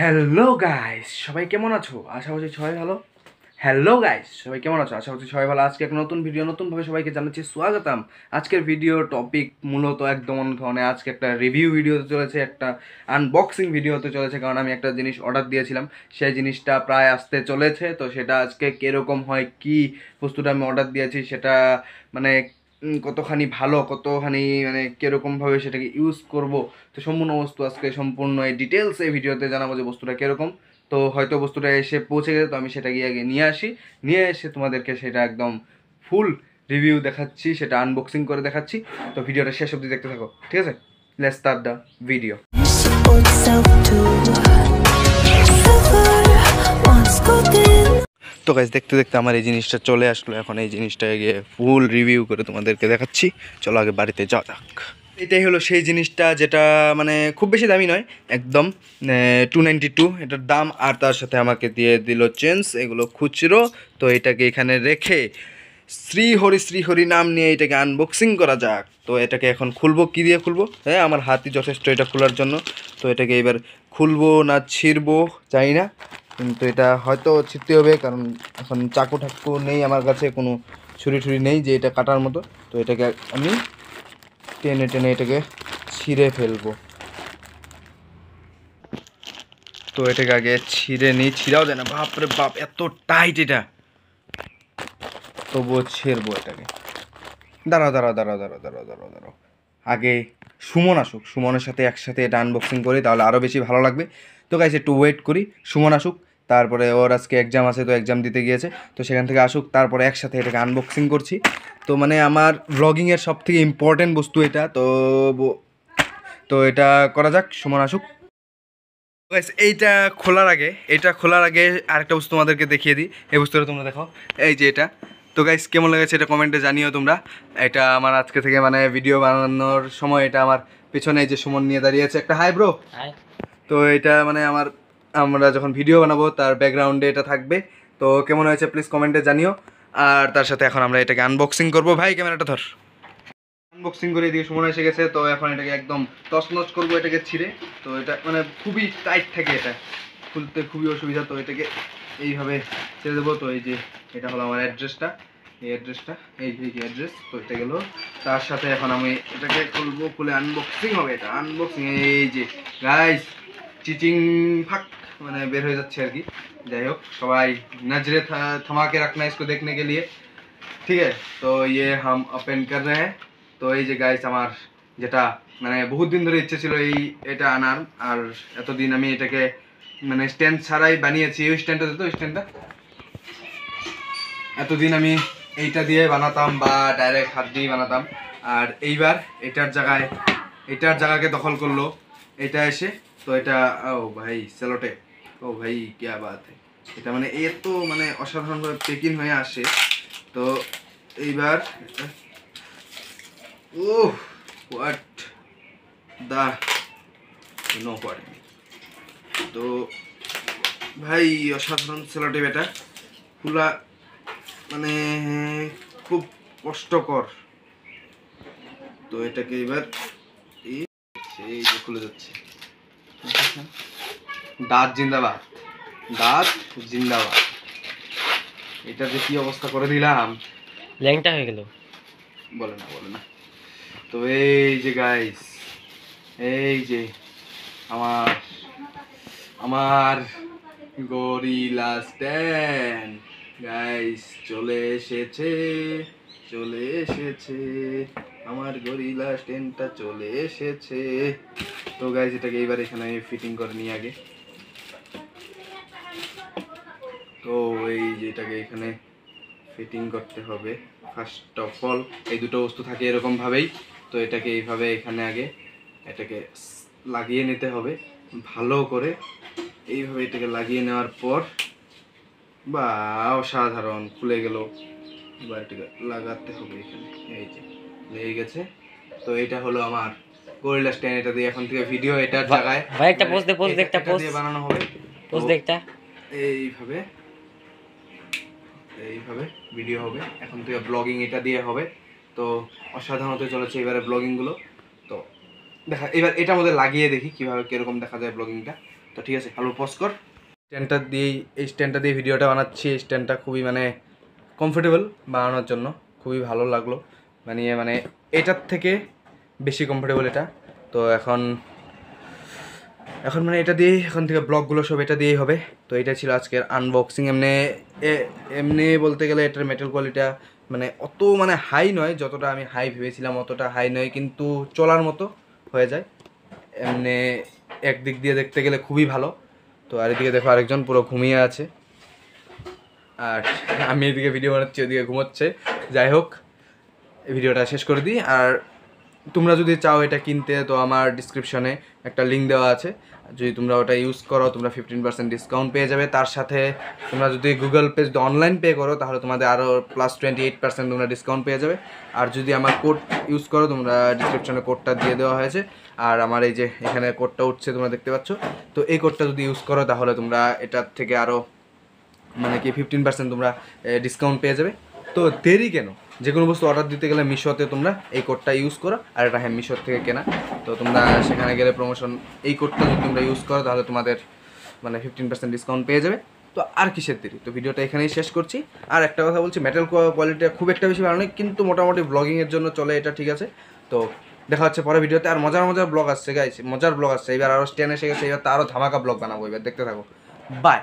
Hello guys, সবাই কেমন আছো? আশা করছি সবাই ভালো। হ্যালো গাইস, সবাই কেমন আছো? আশা করছি সবাই ভালো। আজকে একটা নতুন ভিডিও, নতুনভাবে সবাইকে জানাচ্ছি স্বাগতম। আজকের ভিডিও টপিক মূলত একদম অন্য ধরনের। আজকে একটা রিভিউ ভিডিও হতে চলেছে, একটা আনবক্সিং ভিডিও হতে চলেছে, কারণ আমি একটা জিনিস অর্ডার দিয়েছিলাম, সেই জিনিসটা প্রায় আসতে চলেছে। তো সেটা আজকে কীরকম হয়, কি বস্তুটা আমি অর্ডার দিয়েছি সেটা মানে কতখানি ভালো, কতখানি মানে কীরকমভাবে সেটাকে ইউজ করব, তো সম্পূর্ণ বস্তু আজকে সম্পূর্ণ এই ডিটেলস এই ভিডিওতে জানাবো যে বস্তুটা কীরকম। তো হয়তো বস্তুটা এসে পৌঁছে গেছে, তো আমি সেটা গিয়ে আগে নিয়ে আসি, নিয়ে এসে তোমাদেরকে সেটা একদম ফুল রিভিউ দেখাচ্ছি, সেটা আনবক্সিং করে দেখাচ্ছি। তো ভিডিওটা শেষ অবধি দেখতে থাকো, ঠিক আছে? Let's start the video. তো গাইস, দেখতে দেখতে আমার এই জিনিসটা চলে আসলো। এখন এই জিনিসটা গিয়ে ফুল রিভিউ করে তোমাদেরকে দেখাচ্ছি। চলো আগে বাড়িতে যাওয়া যাক। এটাই হলো সেই জিনিসটা, যেটা মানে খুব বেশি দামি নয়, একদম 292 এটার দাম। আর তার সাথে আমাকে দিয়ে দিল চেঞ্জ, এগুলো খুচরো। তো এটাকে এখানে রেখে শ্রীহরি শ্রীহরি নাম নিয়ে এটাকে আনবক্সিং করা যাক। তো এটাকে এখন খুলবো, কী দিয়ে খুলবো? হ্যাঁ, আমার হাতই যথেষ্ট এটা খোলার জন্য। তো এটাকে এবার খুলবো না ছিঁড়বো জানি না, কিন্তু এটা হয়তো ছিঁড়তে হবে, কারণ এখন চাকু ঠাকু নেই আমার কাছে, কোনো ছুরি টুরি নেই যে এটা কাটার মতো। তো এটাকে আমি টেনে টেনে এটাকে ছিঁড়ে ফেলবো। তো এটাকে আগে ছিঁড়ে নিই, ছিঁড়াও যায় না, বাপরে বাপ এত টাইট এটা, তবুও ছিঁড়বো এটাকে। দাঁড়াও দাঁড়াও দাঁড়াও দাঁড়াও দাঁড়াও দাঁড়াও দাঁড়াও আগে সুমন আসুক, সুমনের সাথে একসাথে এটা আনবক্সিং করি, তাহলে আরও বেশি ভালো লাগবে। তো গাইস একটু ওয়েট করি, সুমন আসুক, তারপরে ওর আজকে এক্সাম আছে, তো এক্সাম দিতে গিয়েছে, তো সেখান থেকে আসুক, তারপরে একসাথে এটাকে আনবক্সিং করছি। তো মানে আমার ব্লগিংয়ের সব থেকে ইম্পর্টেন্ট বস্তু এটা, তো তো এটা করা যাক, সুমন আসুক। গাইস এটা খোলার আগে আরেকটা বস্তু তোমাদেরকে দেখিয়ে দিই। এই বস্তুটা তোমরা দেখো, এই যে এটা। তো গাইস কেমন লেগেছে এটা কমেন্টে জানিও তোমরা। এটা আমার আজকে থেকে মানে ভিডিও বানানোর সময় এটা আমার পেছনে এই যে সুমন নিয়ে দাঁড়িয়েছে, একটা হাই ব্রো। তো এটা মানে আমরা যখন ভিডিও বানাবো তার ব্যাকগ্রাউন্ডে এটা থাকবে। তো কেমন হয়েছে প্লিজ কমেন্টে জানিও। আর তার সাথে এখন আমরা এটাকে আনবক্সিং করবো। ভাই ক্যামেরাটা ধর। আনবক্সিং করে এদিকে সুমন এসে গেছে, তো এখন এটাকে একদম তছনছ করবো এটাকে ছিঁড়ে। তো এটা মানে খুবই টাইট থাকে, এটা খুলতে খুবই অসুবিধা। তো এটাকে এইভাবে ছেড়ে দেবো। তো এই যে এটা হলো আমার অ্যাড্রেসটা, এই অ্যাড্রেসটা, এই যে অ্যাড্রেস। তো এটা গেলো, তার সাথে এখন আমি এটাকে খুলবো, খুলে আনবক্সিং হবে। এটা আনবক্সিং, এই যে গাইস চিচিং ফাক মানে বের হয়ে যাচ্ছে আর কি। যাই হোক, সবাই নজরে थमा के रखना इसको देखने के लिए, ঠিক আছে? তো ये हम ओपन कर रहे हैं। তো এই যে গাইস আমার যেটা মানে বহুত দিন ধরে ইচ্ছে ছিল এটা আনার, আর এতদিন আমি এটাকে মানে স্ট্যান্ড ছাড়াই বানিয়েছি। এই স্ট্যান্ডটা দিত, স্ট্যান্ডটা এতদিন আমি এইটা দিয়ে বানাতাম বা ডাইরেক্ট হাত দিয়ে বানাতাম। আর এইবার এটার জায়গাকে দখল করলো এটা এসে। তো এটা ও ভাই সেলোটে, ও ভাই क्या बात है। এটা মানে এত মানে অসাধারণভাবে পেকিং হয়ে আসে। তো এইবার হোয়াট দা নো পারি। তো ভাই অসাধারণ সেলোটেপ, এটা পুরা মানে খুব কষ্টকর। তো এটাকে এবার এই যে খুলে যাচ্ছে। দাঁত জিন্দাবাদ, দাঁত জিন্দাবাদ। এটা যে কি অবস্থা করে দিলাম, ল্যাংটা হয়ে গেল। বলে না। তো এই যে গাইস, এই যে আমার গরিলা স্ট্যান্ড গাইস চলে এসেছে আমার গরিলা স্ট্যান্ডটা চলে এসেছে। তো গাইস এটাকে এইবার এখানে আমি ফিটিং করে নিই আগে। তো এই যে এটাকে এখানে ফিটিং করতে হবে ফার্স্ট অফ অল। এই দুটো বস্তু থাকে এরকম ভাবেই। তো এটাকে এইভাবে এখানে আগে এটাকে লাগিয়ে নিতে হবে ভালো করে। এইভাবে এটাকে লাগিয়ে নেওয়ার পর বা অসাধারণ খুলে গেল। এবার এটাকে লাগাতে হবে এখানে, এই যে লেগে গেছে। তো এটা হলো আমার গরিলা স্ট্যান্ড। এটা দিয়ে এখন থেকে ভিডিও এটার জায়গায় ভাই একটা পোজ দে একটা পোজ দিয়ে বানানো হবে। পোজ দে একটা। এইভাবে ভিডিও হবে এখন থেকে, ব্লগিং এটা দিয়ে হবে। তো অসাধারণ হতে চলেছে এবারে ব্লগিংগুলো। তো দেখা এবার এটার মধ্যে লাগিয়ে দেখি কীভাবে কীরকম দেখা যায় ব্লগিংটা। তো ঠিক আছে, ভালো পজ কর। এই স্ট্যান্ডটা দিয়ে ভিডিওটা বানাচ্ছি। এই স্ট্যান্ডটা খুবই মানে কমফোর্টেবল বানানোর জন্য, খুবই ভালো লাগলো মানে এটার থেকে বেশি কমফোর্টেবল এটা। তো এখন মানে এটা দিয়েই এখন থেকে ব্লগগুলো সব এটা দিয়েই হবে। তো এটা ছিল আজকের আনবক্সিং। এমনি বলতে গেলে এটার মেটাল কোয়ালিটিটা মানে অত মানে হাই নয়, যতটা আমি হাই ভেবেছিলাম অতটা হাই নয়, কিন্তু চলার মতো হয়ে যায় এমনি। একদিক দিয়ে দেখতে গেলে খুবই ভালো। তো আর এদিকে দেখো আরেকজন পুরো ঘুমিয়ে আছে, আর আমি এদিকে ভিডিও বানাচ্ছি, ওদিকে ঘুমোচ্ছে। যাই হোক, ভিডিওটা শেষ করে দিই। আর তোমরা যদি চাও এটা কিনতে, তো আমার ডিসক্রিপশনে একটা লিঙ্ক দেওয়া আছে। যদি তোমরা ওটা ইউজ করো, তোমরা 15% ডিসকাউন্ট পেয়ে যাবে। তার সাথে তোমরা যদি গুগল পে যদি অনলাইন পে করো, তাহলে তোমাদের আরও +28% তোমরা ডিসকাউন্ট পেয়ে যাবে। আর যদি আমার কোড ইউজ করো, তোমরা ডিসক্রিপশনে কোডটা দিয়ে দেওয়া হয়েছে। আর আমার এই যে এখানে কোডটা উঠছে, তোমরা দেখতে পাচ্ছ। তো এই কোডটা যদি ইউজ করো, তাহলে তোমরা এটার থেকে আরও মানে কি 15% তোমরা ডিসকাউন্ট পেয়ে যাবে। তো দেরি কেন, যে কোনো বস্তু অর্ডার দিতে গেলে মিশোতে তোমরা এই কোডটা ইউজ করো। আর এটা হ্যাঁ মিশোর থেকে কেনা, তো তোমরা সেখানে গেলে প্রমোশন এই কোডটা যদি তোমরা ইউজ করো, তাহলে তোমাদের মানে 15% ডিসকাউন্ট পেয়ে যাবে। তো আর কিসের দেরি, তো ভিডিওটা এখানেই শেষ করছি। আর একটা কথা বলছি, মেটাল কোয়ালিটিটা খুব একটা বেশি ভালো নয়, কিন্তু মোটামুটি ব্লগিংয়ের জন্য চলে, এটা ঠিক আছে। তো দেখা হচ্ছে পরে ভিডিওতে। আর মজার ব্লগ আসছে গাইস, মজার ব্লগ আসছে। এবার আরও স্ট্যান্ড এসে গেছে, এবার তো আরও ধামাকা ব্লগ বানাবো, এবার দেখতে থাকো। বাই।